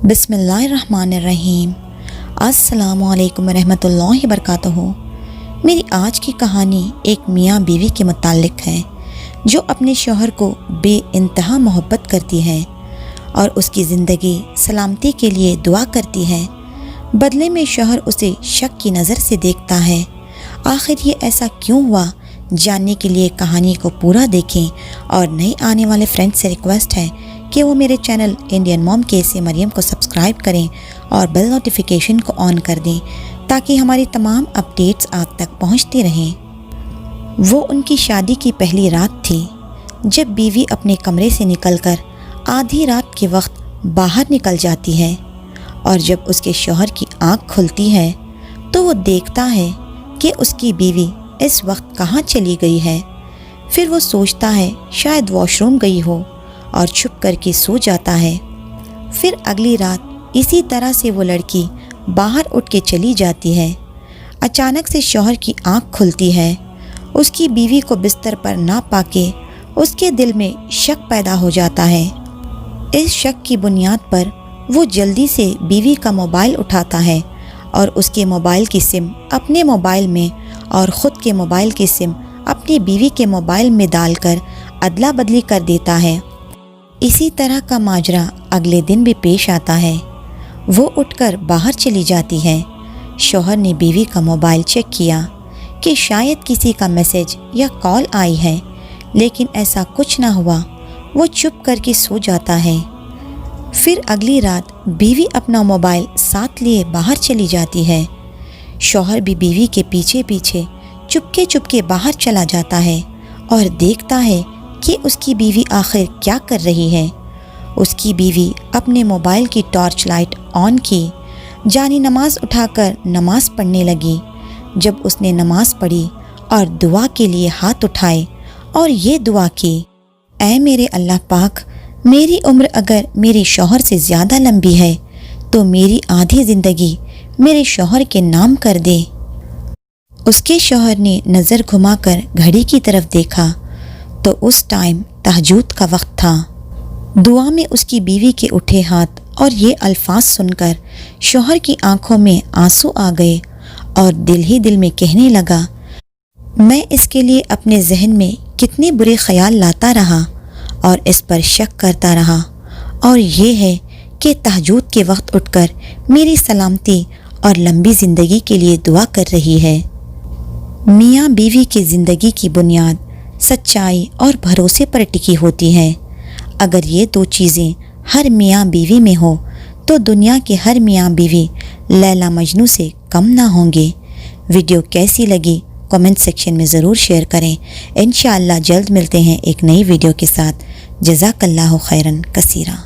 बिस्मिल्लाहिर्रहमानिर्रहीम। अस्सलामु अलैकुम रहमतुल्लाहि वबरकातुहू। मेरी आज की कहानी एक मियाँ बीवी के मुताल्लिक है जो अपने शौहर को बेइंतहा मोहब्बत करती है और उसकी ज़िंदगी सलामती के लिए दुआ करती है। बदले में शौहर उसे शक की नज़र से देखता है। आखिर ये ऐसा क्यों हुआ? जानने के लिए कहानी को पूरा देखें और नए आने वाले फ्रेंड्स से रिक्वेस्ट है कि वो मेरे चैनल इंडियन मॉम केस मरियम को सब्सक्राइब करें और बेल नोटिफिकेशन को ऑन कर दें ताकि हमारी तमाम अपडेट्स आप तक पहुंचती रहें। वो उनकी शादी की पहली रात थी जब बीवी अपने कमरे से निकलकर आधी रात के वक्त बाहर निकल जाती है और जब उसके शौहर की आँख खुलती है तो वो देखता है कि उसकी बीवी इस वक्त कहाँ चली गई है। फिर वो सोचता है शायद वॉशरूम गई हो और छुप करके सो जाता है। फिर अगली रात इसी तरह से वो लड़की बाहर उठ के चली जाती है। अचानक से शौहर की आंख खुलती है। उसकी बीवी को बिस्तर पर ना पाके उसके दिल में शक पैदा हो जाता है। इस शक की बुनियाद पर वो जल्दी से बीवी का मोबाइल उठाता है और उसके मोबाइल की सिम अपने मोबाइल में और ख़ुद के मोबाइल की सिम अपनी बीवी के मोबाइल में डालकर अदला बदली कर देता है। इसी तरह का माजरा अगले दिन भी पेश आता है। वो उठकर बाहर चली जाती है। शौहर ने बीवी का मोबाइल चेक किया कि शायद किसी का मैसेज या कॉल आई है, लेकिन ऐसा कुछ ना हुआ। वो चुप करके सो जाता है। फिर अगली रात बीवी अपना मोबाइल साथ लिए बाहर चली जाती है। शौहर भी बीवी के पीछे पीछे चुपके बाहर चला जाता है और देखता है कि उसकी बीवी आखिर क्या कर रही है। उसकी बीवी अपने मोबाइल की टॉर्च लाइट ऑन की, जानी नमाज उठाकर नमाज पढ़ने लगी। जब उसने नमाज पढ़ी और दुआ के लिए हाथ उठाए और ये दुआ की, ऐ मेरे अल्लाह पाक, मेरी उम्र अगर मेरे शौहर से ज़्यादा लंबी है तो मेरी आधी ज़िंदगी मेरे शौहर के नाम कर दे। उसके शौहर ने नज़र घुमाकर घड़ी की तरफ देखा तो उस टाइम तहज्जुद का वक्त था। दुआ में उसकी बीवी के उठे हाथ और ये अल्फाज सुनकर शौहर की आंखों में आंसू आ गए और दिल ही दिल में कहने लगा, मैं इसके लिए अपने जहन में कितने बुरे ख्याल लाता रहा और इस पर शक करता रहा, और ये है कि तहज्जुद के वक्त उठकर मेरी सलामती और लंबी ज़िंदगी के लिए दुआ कर रही है। मियाँ बीवी की ज़िंदगी की बुनियाद सच्चाई और भरोसे पर टिकी होती है। अगर ये दो चीज़ें हर मियाँ बीवी में हो तो दुनिया के हर मियाँ बीवी लैला मजनू से कम ना होंगे। वीडियो कैसी लगी कमेंट सेक्शन में ज़रूर शेयर करें। इंशाअल्लाह जल्द मिलते हैं एक नई वीडियो के साथ। जज़ाकल्लाहु खैरन कसीरा।